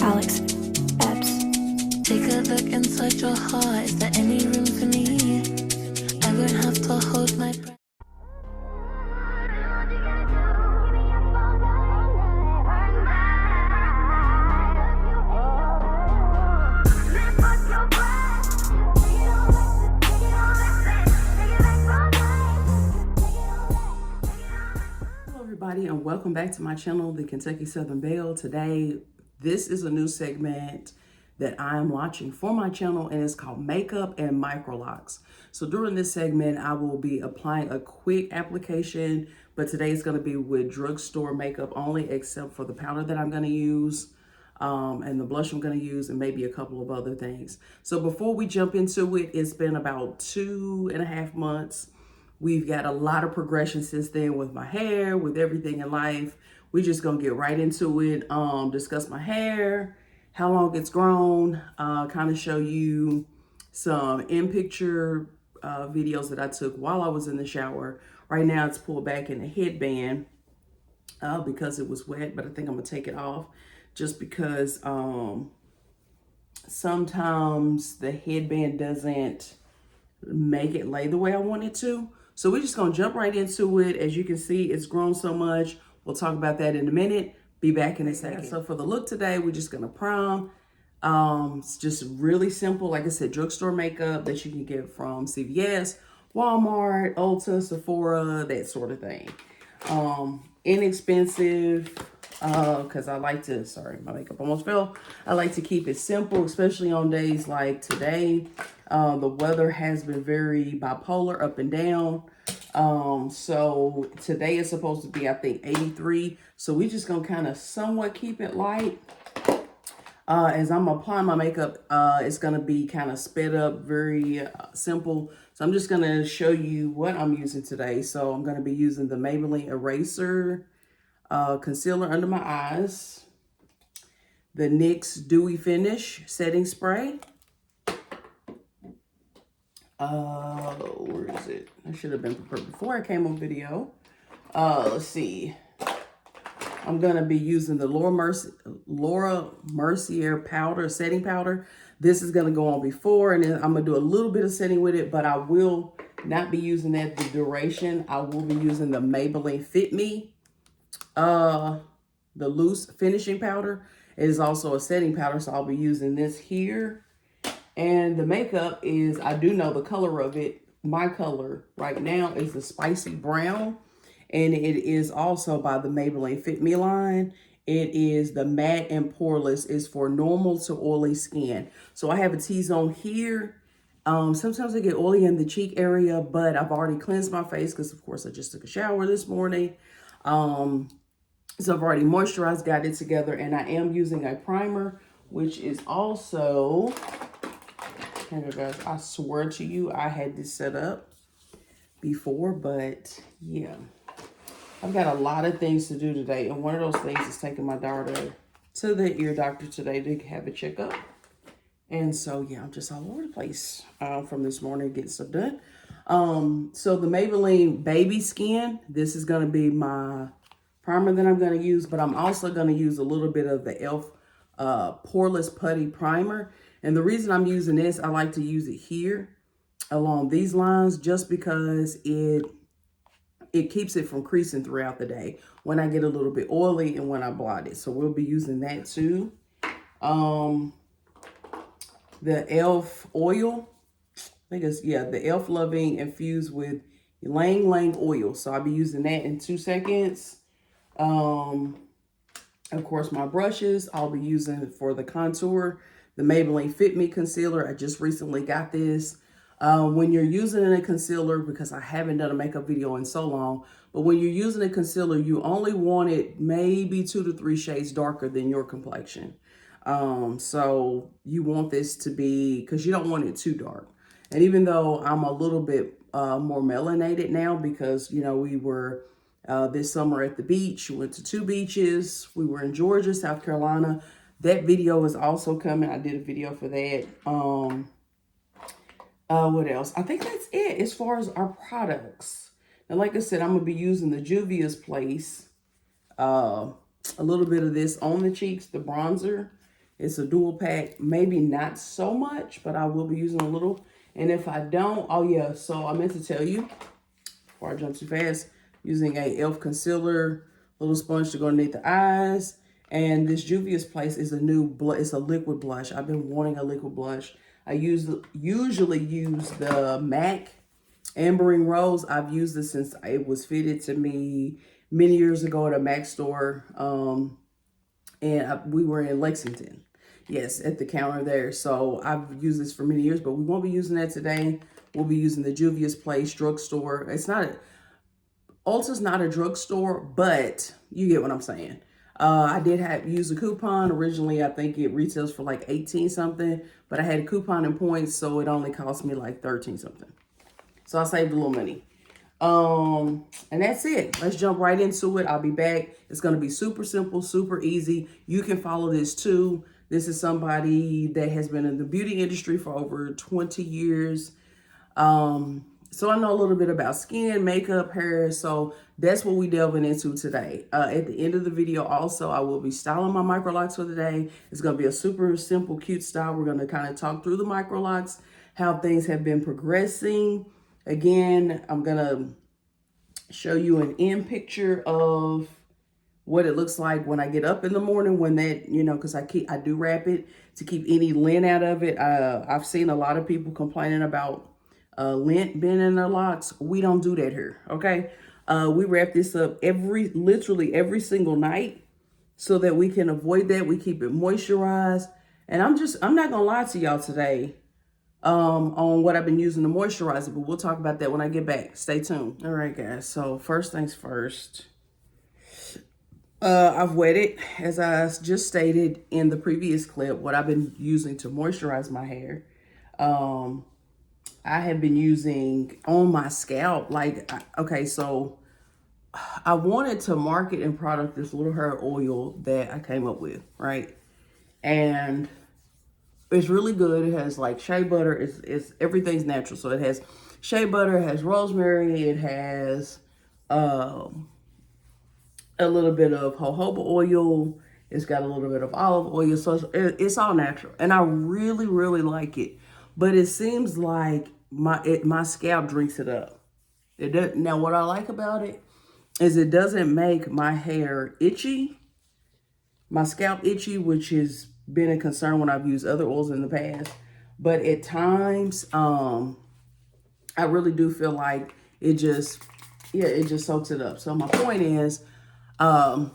Alex, Babs. Take a look inside your heart. Is there any room for me? I won't have to hold my breath. Everybody, and welcome back to my channel, the Kentucky Southern Belle. Today, this is a new segment that I'm launching for my channel, and it's called Makeup and Microlocks. So during this segment, I will be applying a quick application, but today it's going to be with drugstore makeup only, except for the powder that I'm going to use, and the blush I'm going to use, and maybe a couple of other things. So before we jump into it, it's been about 2.5 months. We've got a lot of progression since then with my hair, with everything in life. We're just gonna get right into it, discuss my hair, how long it's grown, kind of show you some in-picture videos that I took while I was in the shower. Right now it's pulled back in a headband because it was wet, but I think I'm gonna take it off just because sometimes the headband doesn't make it lay the way I want it to. So we're just gonna jump right into it. As you can see, it's grown so much. We'll talk about that in a minute. Be back in a second. So for the look today, we're just gonna prime. It's just really simple. Like I said, drugstore makeup that you can get from CVS, Walmart, Ulta, Sephora, that sort of thing. Inexpensive, because I like to, sorry, my makeup almost fell. I like to keep it simple, especially on days like today. The weather has been very bipolar, up and down. So today is supposed to be, I think, 83. So we're just gonna kind of somewhat keep it light. As I'm applying my makeup, it's gonna be kind of sped up, very simple. So I'm just gonna show you what I'm using today. So I'm gonna be using the Maybelline Eraser concealer under my eyes, the NYX Dewy Finish setting spray. Where is it? I should have been prepared before I came on video. Let's see. I'm gonna be using the Laura Mercier powder, setting powder. This is gonna go on before, and then I'm gonna do a little bit of setting with it, but I will not be using that the duration. I will be using the Maybelline Fit Me, the loose finishing powder. It is also a setting powder, so I'll be using this here. And the makeup is, I do know the color of it. My color right now is the spicy brown. And it is also by the Maybelline Fit Me line. It is the matte and poreless. It's for normal to oily skin. So I have a T-zone here. Sometimes I get oily in the cheek area, but I've already cleansed my face because, of course, I just took a shower this morning. So I've already moisturized, got it together, and I am using a primer, which is also... Here, guys, I swear to you, I had this set up before, but yeah. I've got a lot of things to do today, and one of those things is taking my daughter to the ear doctor today to have a checkup. And so, yeah, I'm just all over the place from this morning getting stuff done. So the Maybelline Baby Skin, this is going to be my primer that I'm going to use, but I'm also going to use a little bit of the e.l.f. Poreless Putty Primer. And the reason I'm using this, I like to use it here along these lines just because it keeps it from creasing throughout the day when I get a little bit oily and when I blot it. So we'll be using that too. The e.l.f. oil, I think it's, yeah, the e.l.f. Loving infused with Ylang Ylang oil. So I'll be using that in 2 seconds. Of course, my brushes, I'll be using for the contour. The Maybelline Fit Me concealer. I just recently got this. When you're using a concealer, because I haven't done a makeup video in so long, but when you're using a concealer, you only want it maybe 2 to 3 shades darker than your complexion. So you want this to be, because you don't want it too dark. And even though I'm a little bit more melanated now, because, you know, we were this summer at the beach, we went to 2 beaches. We were in Georgia, South Carolina. That video is also coming. I did a video for that. What else? I think that's it as far as our products. And like I said, I'm going to be using the Juvia's Place. A little bit of this on the cheeks, the bronzer. It's a dual pack, maybe not so much, but I will be using a little. And if I don't, oh yeah, so I meant to tell you, before I jump too fast, using a e.l.f. concealer, little sponge to go underneath the eyes. And this Juvia's Place is a new, it's a liquid blush. I've been wanting a liquid blush. I usually use the MAC Ambering Rose. I've used this since it was fitted to me many years ago at a MAC store. We were in Lexington. Yes, at the counter there. So I've used this for many years, but we won't be using that today. We'll be using the Juvia's Place drugstore. Ulta's not a drugstore, but you get what I'm saying. I did use a coupon. Originally, I think it retails for like 18 something, but I had a coupon and points, so it only cost me like 13 something. So I saved a little money. And that's it. Let's jump right into it. I'll be back. It's going to be super simple, super easy. You can follow this too. This is somebody that has been in the beauty industry for over 20 years. So I know a little bit about skin, makeup, hair. So that's what we delving into today. At the end of the video also, I will be styling my Microlocks for the day. It's going to be a super simple, cute style. We're going to kind of talk through the Microlocks, how things have been progressing. Again, I'm going to show you an end picture of what it looks like when I get up in the morning, when that, because I do wrap it to keep any lint out of it. I've seen a lot of people complaining about lint being in their locks. We don't do that here, okay? We wrap this up literally every single night so that we can avoid that. We keep it moisturized. And I'm not gonna lie to y'all today on what I've been using to moisturize it, but we'll talk about that when I get back. Stay tuned. All right, guys. So first things first. I've wetted, as I just stated in the previous clip, what I've been using to moisturize my hair. I have been using on my scalp, okay, so I wanted to market and product this little hair oil that I came up with, right? And it's really good. It has like shea butter. It's everything's natural. So it has shea butter, it has rosemary, it has a little bit of jojoba oil. It's got a little bit of olive oil. So it's all natural. And I really, really like it. But it seems like my scalp drinks it up. It does. Now, what I like about it is it doesn't make my hair itchy, my scalp itchy, which has been a concern when I've used other oils in the past. But at times, I really do feel like it just soaks it up. So my point is, I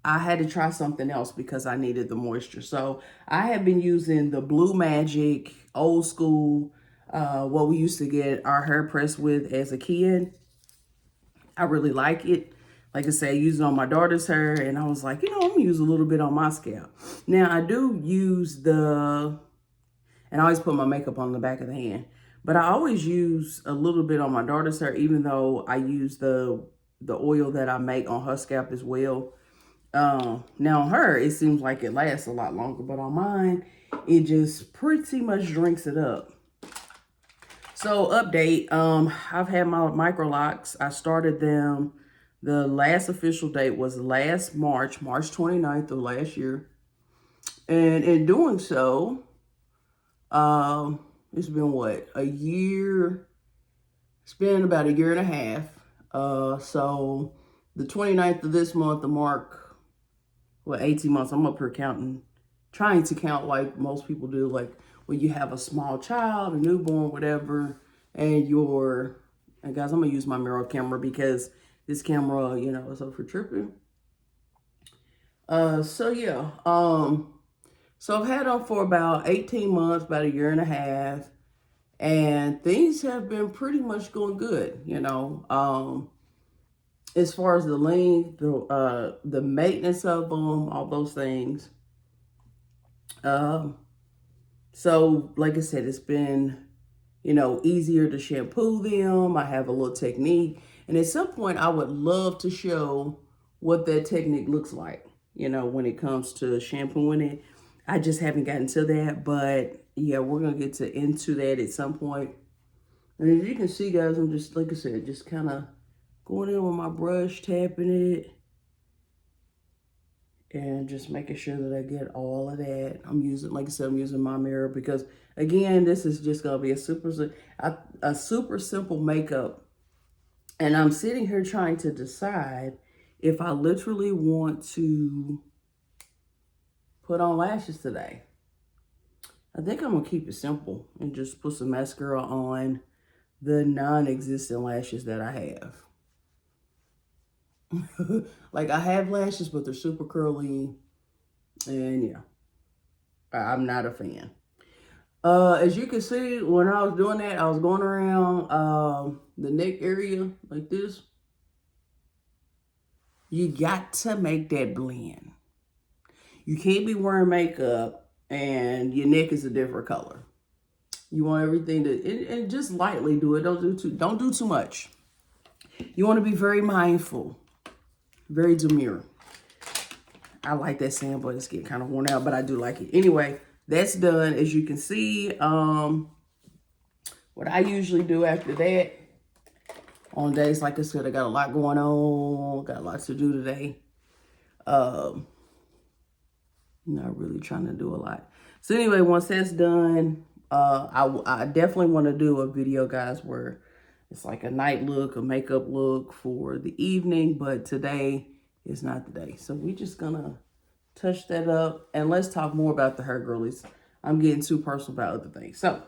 had to try something else because I needed the moisture. So I have been using the Blue Magic old school, what we used to get our hair pressed with as a kid. I really like it. Like I said, I used it on my daughter's hair, and I was like, I'm gonna use a little bit on my scalp. Now I do use and I always put my makeup on the back of the hand, but I always use a little bit on my daughter's hair, even though I use the oil that I make on her scalp as well. Now on her, it seems like it lasts a lot longer, but on mine, it just pretty much drinks it up. So update, I've had my Microlocks. I started them. The last official date was last March 29th of last year. And in doing so, it's been what, a year? It's been about a year and a half. So the 29th of this month, the mark, 18 months. I'm up here trying to count like most people do, like when you have a small child, a newborn, whatever, and guys, I'm gonna use my mirror camera because this camera, is up for tripping. So yeah, so I've had them for about 18 months, about a year and a half, and things have been pretty much going good, as far as the length, the maintenance of them, all those things. So like I said, it's been, easier to shampoo them. I have a little technique. And at some point, I would love to show what that technique looks like, when it comes to shampooing it. I just haven't gotten to that. But yeah, we're going to get into that at some point. And as you can see, guys, I'm just, like I said, just kind of going in with my brush, tapping it. And just making sure that I get all of that. I'm using, like I said, I'm using my mirror because, again, this is just going to be a super simple makeup. And I'm sitting here trying to decide if I literally want to put on lashes today. I think I'm going to keep it simple and just put some mascara on the non-existent lashes that I have. Like, I have lashes, but they're super curly. And yeah, I'm not a fan. As you can see, when I was doing that, I was going around the neck area like this. You got to make that blend. You can't be wearing makeup and your neck is a different color. You want everything to, and just lightly do it. Don't do too much. You want to be very mindful, very demure. I like that sand, but it's getting kind of worn out, but I do like it. Anyway, that's done. As you can see, what I usually do after that, on days like I said, I got a lot going on, got a lot to do today. Not really trying to do a lot. So anyway, once that's done, I definitely want to do a video, guys, where it's like a night look, a makeup look for the evening, but today is not the day. So we're just gonna touch that up and let's talk more about the hair girlies. I'm getting too personal about other things. So,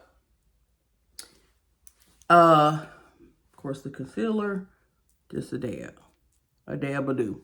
of course, the concealer, just a dab a do.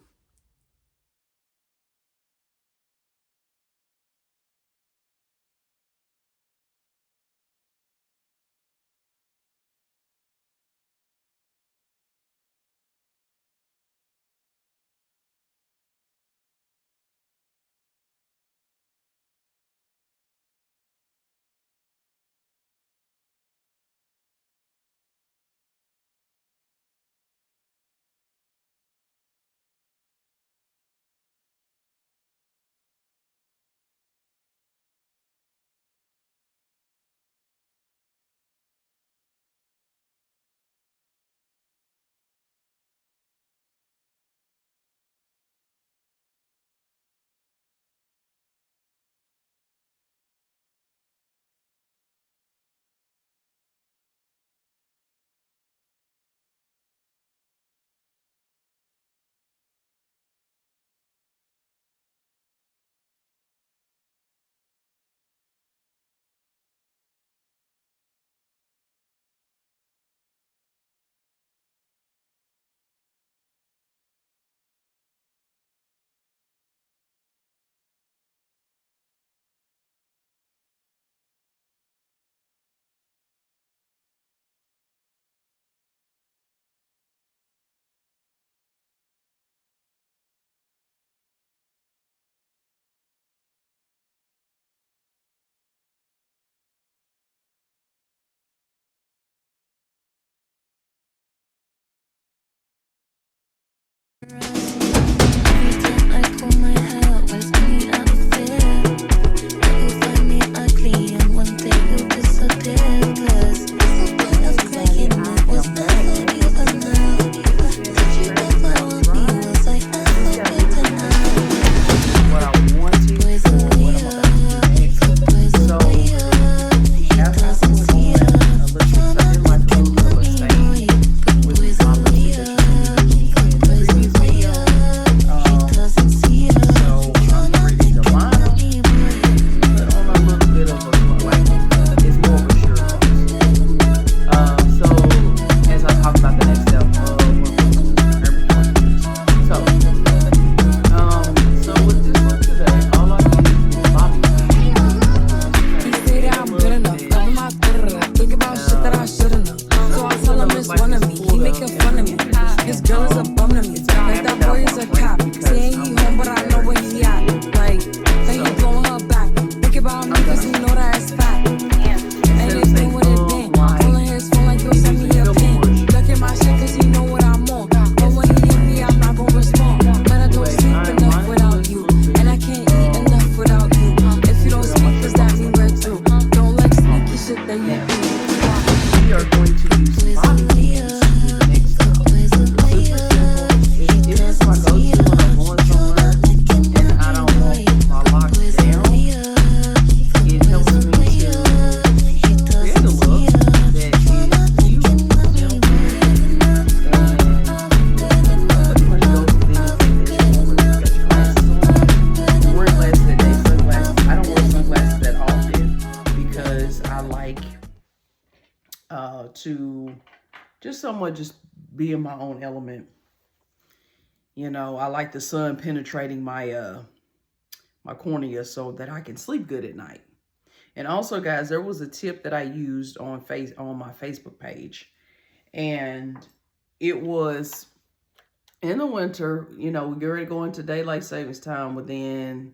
to just somewhat just be in my own element. You know, I like the sun penetrating my my cornea so that I can sleep good at night. And also, guys, there was a tip that I used on my Facebook page. And it was in the winter, you know, we're ready to go into daylight savings time within,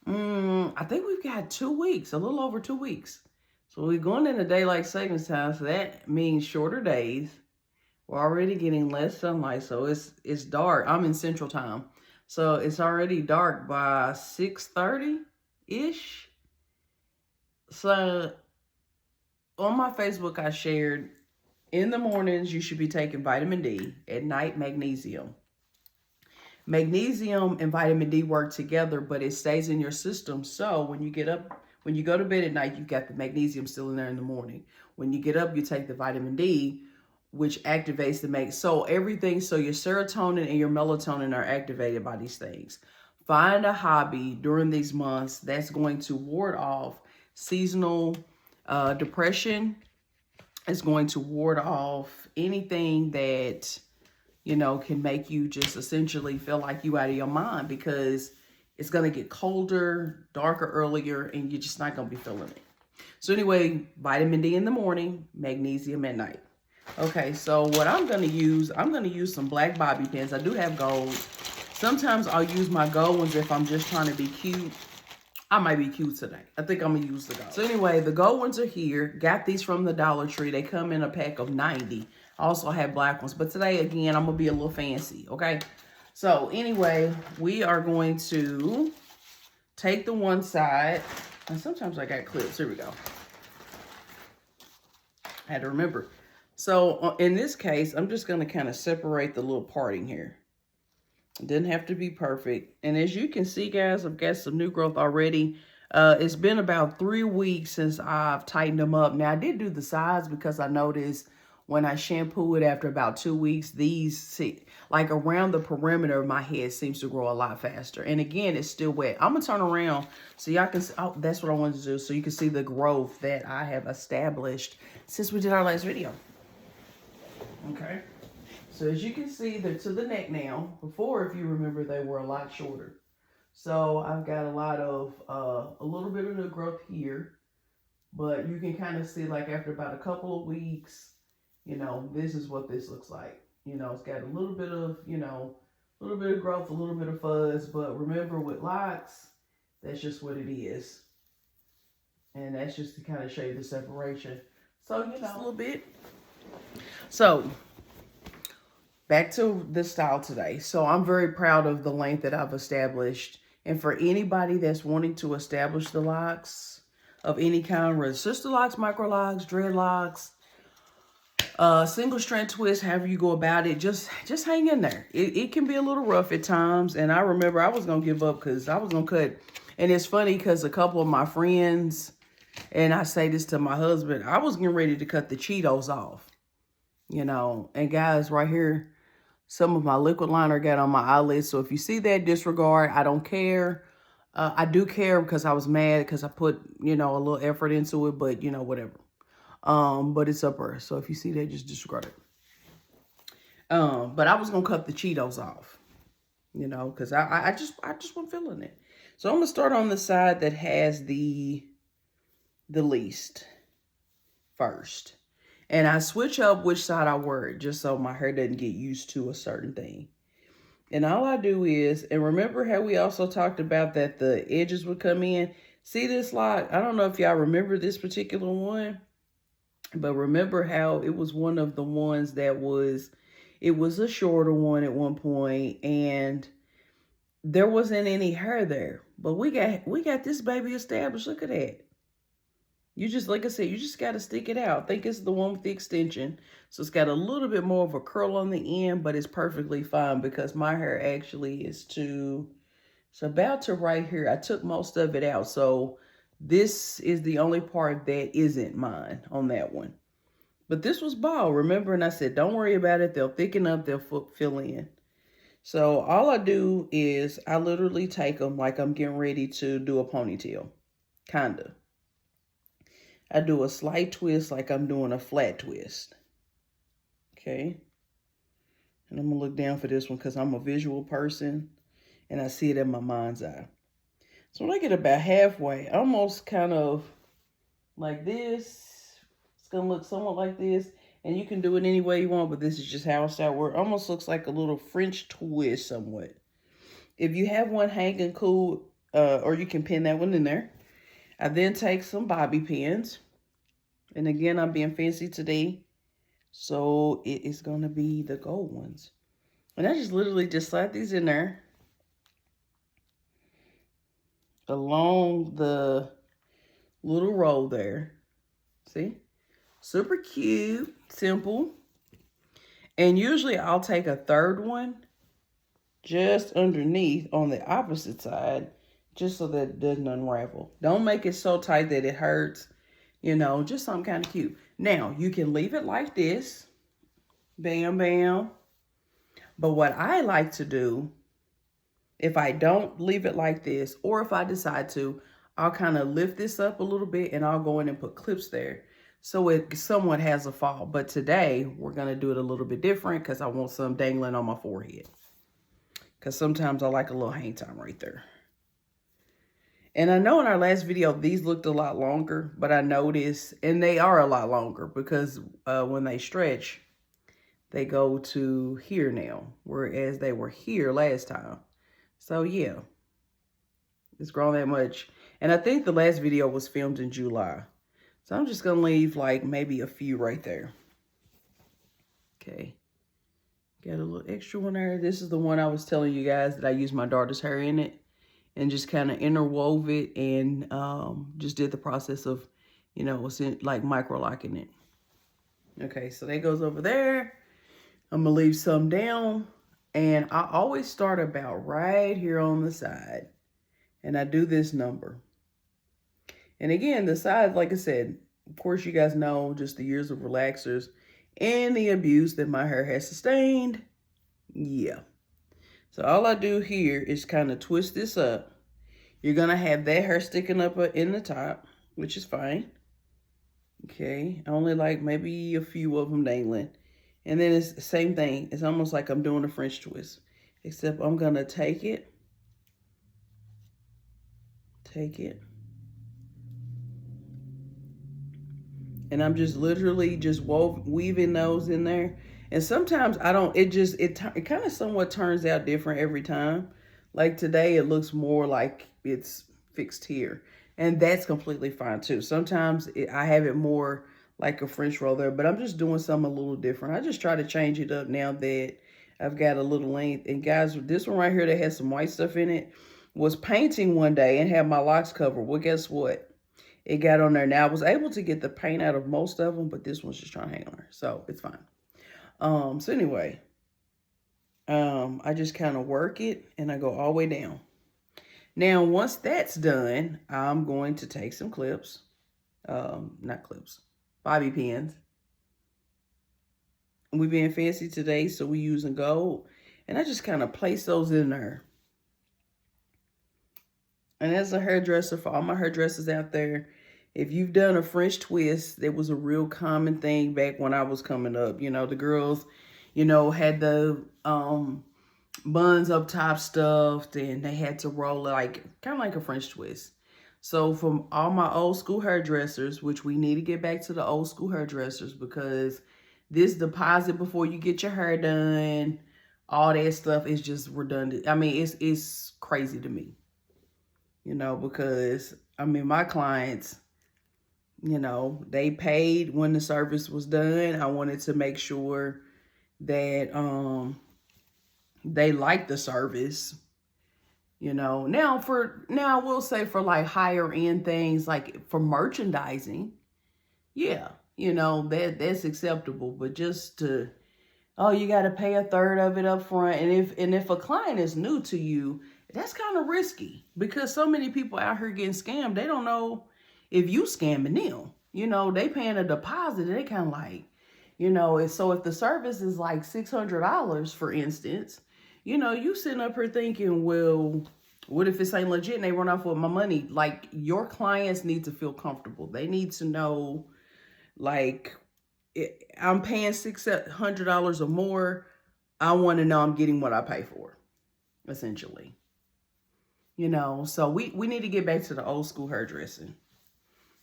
I think we've got 2 weeks, a little over 2 weeks. So we're going into daylight savings time. So that means shorter days. We're already getting less sunlight. So it's dark. I'm in Central Time. So it's already dark by 6:30-ish. So on my Facebook, I shared, in the mornings, you should be taking vitamin D. At night, magnesium. Magnesium and vitamin D work together, but it stays in your system. So when you get up, when you go to bed at night, you've got the magnesium still in there in the morning. When you get up, you take the vitamin D, which activates the so everything, so your serotonin and your melatonin are activated by these things. Find a hobby during these months that's going to ward off seasonal depression. It's going to ward off anything that, you know, can make you just essentially feel like you out of your mind, because it's going to get colder, darker earlier, and you're just not going to be feeling it. So anyway, vitamin D in the morning, magnesium at night. Okay, so what I'm going to use some black bobby pins. I do have gold. Sometimes I'll use my gold ones if I'm just trying to be cute. I might be cute today. I think I'm going to use the gold. So anyway, the gold ones are here. Got these from the Dollar Tree. They come in a pack of 90. I also have black ones. But today, again, I'm going to be a little fancy, okay? So anyway, we are going to take the one side. And sometimes I got clips. Here we go. I had to remember. So in this case, I'm just going to kind of separate the little parting here. It didn't have to be perfect. And as you can see, guys, I've got some new growth already. It's been about 3 weeks since I've tightened them up. Now, I did do the sides because I noticed when I shampoo it after about 2 weeks, these, like around the perimeter of my head, seems to grow a lot faster. And again, it's still wet. I'm going to turn around so y'all can see. Oh, that's what I wanted to do. So you can see the growth that I have established since we did our last video. Okay. So as you can see, they're to the neck now. Before, if you remember, they were a lot shorter. So I've got a lot of, a little bit of new growth here. But you can kind of see, like, after about a couple of weeks, you know, this is what this looks like. You know, it's got a little bit of, you know, a little bit of growth, a little bit of fuzz. But remember, with locks, that's just what it is. And that's just to kind of show you the separation. So, you know, a little bit. So, back to the style today. So, I'm very proud of the length that I've established. And for anybody that's wanting to establish the locks of any kind, whether sister locks, microlocks, dreadlocks, single strand twist, however you go about it, just hang in there. It can be a little rough at times. And I remember I was going to give up because I was going to cut. And it's funny because a couple of my friends, and I say this to my husband, I was getting ready to cut the Cheetos off. You know, and guys, right here, some of my liquid liner got on my eyelids. So if you see that, disregard. I don't care. I do care because I was mad because I put, you know, a little effort into it, but, you know, whatever. But it's up there. So if you see that, just disregard it. But I was going to cut the Cheetos off, you know, because I just wasn't feeling it. So I'm going to start on the side that has the least first. And I switch up which side I work just so my hair doesn't get used to a certain thing. And all I do is, and remember how we also talked about that the edges would come in? See this lock? I don't know if y'all remember this particular one, but remember how it was one of the ones that was, it was a shorter one at one point, and there wasn't any hair there. But we got this baby established. Look at that. You just, like I said, you just got to stick it out. I think it's the one with the extension. So it's got a little bit more of a curl on the end, but it's perfectly fine because my hair actually is it's about to right here. I took most of it out. So this is the only part that isn't mine on that one. But this was bald, remember? And I said, don't worry about it. They'll thicken up. They'll fill in. So all I do is I literally take them like I'm getting ready to do a ponytail. Kinda. I do a slight twist like I'm doing a flat twist. Okay. And I'm going to look down for this one because I'm a visual person and I see it in my mind's eye. So when I get about halfway, almost kind of like this, it's going to look somewhat like this. And you can do it any way you want, but this is just how it's out where it almost looks like a little French twist somewhat. If you have one hanging cool, or you can pin that one in there. I then take some bobby pins. And again, I'm being fancy today. So it is going to be the gold ones. And I just literally just slide these in there. Along the little roll there. See? Super cute. Simple. And usually I'll take a third one just underneath on the opposite side, just so that it doesn't unravel. Don't make it so tight that it hurts. You know, just something kind of cute. Now, you can leave it like this. Bam, bam. But what I like to do, if I don't leave it like this, or if I decide to, I'll kind of lift this up a little bit and I'll go in and put clips there. So it somewhat has a fall. But today, we're going to do it a little bit different because I want some dangling on my forehead. Because sometimes I like a little hang time right there. And I know in our last video, these looked a lot longer. But I noticed, and they are a lot longer because when they stretch, they go to here now. Whereas they were here last time. So yeah, it's grown that much. And I think the last video was filmed in July. So I'm just going to leave like maybe a few right there. Okay. Got a little extra one there. This is the one I was telling you guys that I used my daughter's hair in it. And just kind of interwove it and just did the process of, you know, like microlocking it. Okay, so that goes over there. I'm going to leave some down. And I always start about right here on the side. And I do this number. And again, the side, like I said, of course, you guys know just the years of relaxers and the abuse that my hair has sustained. Yeah. So all I do here is kind of twist this up. You're going to have that hair sticking up in the top, which is fine. Okay. Only like maybe a few of them dangling. And then it's the same thing. It's almost like I'm doing a French twist. Except I'm going to take it. And I'm just literally just weaving those in there. And sometimes I don't, it kind of somewhat turns out different every time. Like today, it looks more like it's fixed here. And that's completely fine too. Sometimes I have it more like a French roll there, but I'm just doing something a little different. I just try to change it up now that I've got a little length. And guys, this one right here that has some white stuff in it was painting one day and had my locks covered. Well, guess what? It got on there. Now, I was able to get the paint out of most of them, but this one's just trying to hang on there. So, it's fine. So, anyway, I just kind of work it, and I go all the way down. Now, once that's done, I'm going to take some clips. Not clips. Bobby pins. We being fancy today, so we using gold. And I just kind of place those in there. And as a hairdresser, for all my hairdressers out there, if you've done a French twist, that was a real common thing back when I was coming up. You know, the girls, you know, had the buns up top stuffed and they had to roll it like, kind of like a French twist. So from all my old school hairdressers, which we need to get back to the old school hairdressers because this deposit before you get your hair done, all that stuff is just redundant. I mean, it's crazy to me. You know, because, I mean, my clients, you know, they paid when the service was done. I wanted to make sure that they liked the service, you know. Now, I will say for like higher end things, like for merchandising, yeah, you know, that's acceptable. But just to, oh, you got to pay a third of it up front. And if a client is new to you, that's kind of risky because so many people out here getting scammed. They don't know if you scamming them. You know, they paying a deposit. They kind of like, you know, so if the service is like $600, for instance, you know, you sitting up here thinking, well, What if this ain't legit and they run off with my money? Like, your clients need to feel comfortable. They need to know, like, I'm paying $600 or more. I want to know I'm getting what I pay for, essentially. You know, so we need to get back to the old school hairdressing.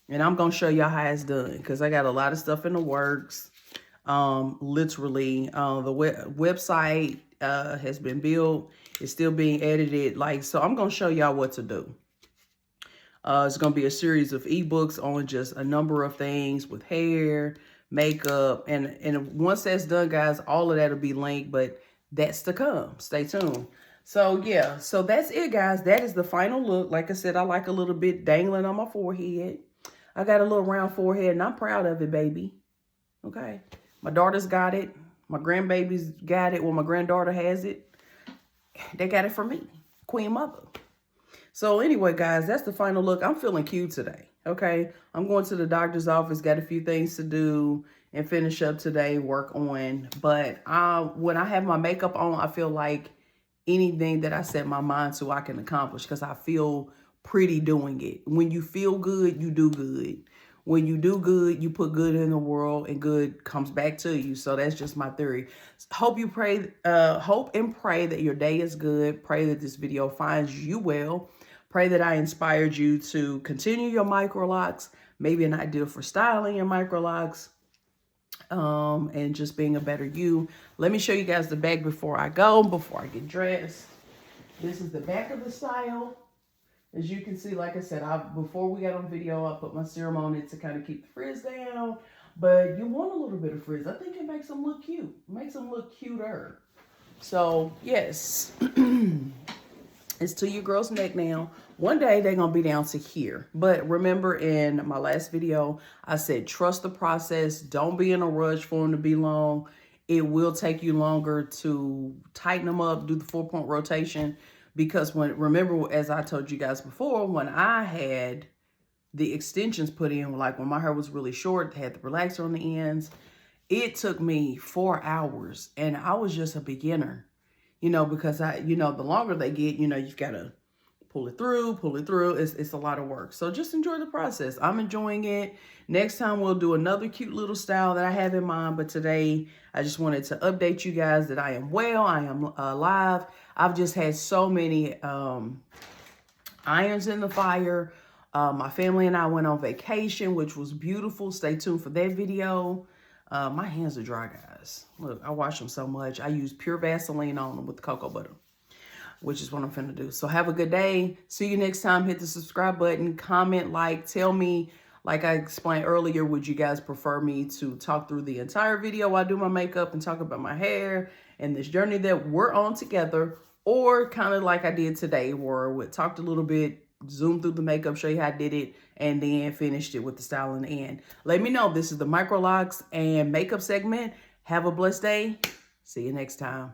And I'm going to show y'all how it's done, because I got a lot of stuff in the works. Literally, the website has been built. It's still being edited. Like, so I'm going to show y'all what to do. It's going to be a series of ebooks on just a number of things with hair, makeup. And once that's done, guys, all of that will be linked, but that's to come. Stay tuned. So, yeah, so that's it, guys. That is the final look. Like I said, I like a little bit dangling on my forehead. I got a little round forehead, and I'm proud of it, baby. Okay. My daughter's got it. My grandbaby's got it. Well, my granddaughter has it. They got it from me, Queen Mother. So anyway, guys, that's the final look. I'm feeling cute today, okay? I'm going to the doctor's office, got a few things to do and finish up today, work on. But when I have my makeup on, I feel like anything that I set my mind to, I can accomplish, because I feel pretty doing it. When you feel good, you do good. When you do good, you put good in the world, and good comes back to you. So that's just my theory. Hope and pray that your day is good. Pray that this video finds you well. Pray that I inspired you to continue your microlocks, maybe an idea for styling your microlocks, and just being a better you. Let me show you guys the back before I get dressed. This is the back of the style. As you can see, like I said, before we got on video, I put my serum on it to kind of keep the frizz down. But you want a little bit of frizz. I think it makes them look cute. Makes them look cuter. So, yes. It's to your girl's neck now. One day, they're going to be down to here. But remember, in my last video, I said, trust the process. Don't be in a rush for them to be long. It will take you longer to tighten them up, do the 4-point rotation. Because remember, as I told you guys before, when I had the extensions put in, like when my hair was really short, had the relaxer on the ends, it took me 4 hours, and I was just a beginner, you know, because the longer they get, you've got to pull it through. It's a lot of work. So just enjoy the process. I'm enjoying it. Next time we'll do another cute little style that I have in mind. But today I just wanted to update you guys that I am well. I am alive. I've just had so many irons in the fire. My family and I went on vacation, which was beautiful. Stay tuned for that video. My hands are dry, guys. Look, I wash them so much. I use pure Vaseline on them with cocoa butter, which is what I'm finna do. So have a good day. See you next time. Hit the subscribe button, comment, like, tell me, like I explained earlier, would you guys prefer me to talk through the entire video while I do my makeup and talk about my hair and this journey that we're on together, or kind of like I did today, where we talked a little bit, zoomed through the makeup, show you how I did it, and then finished it with the style in the end. Let me know. This is the Microlocks and makeup segment. Have a blessed day. See you next time.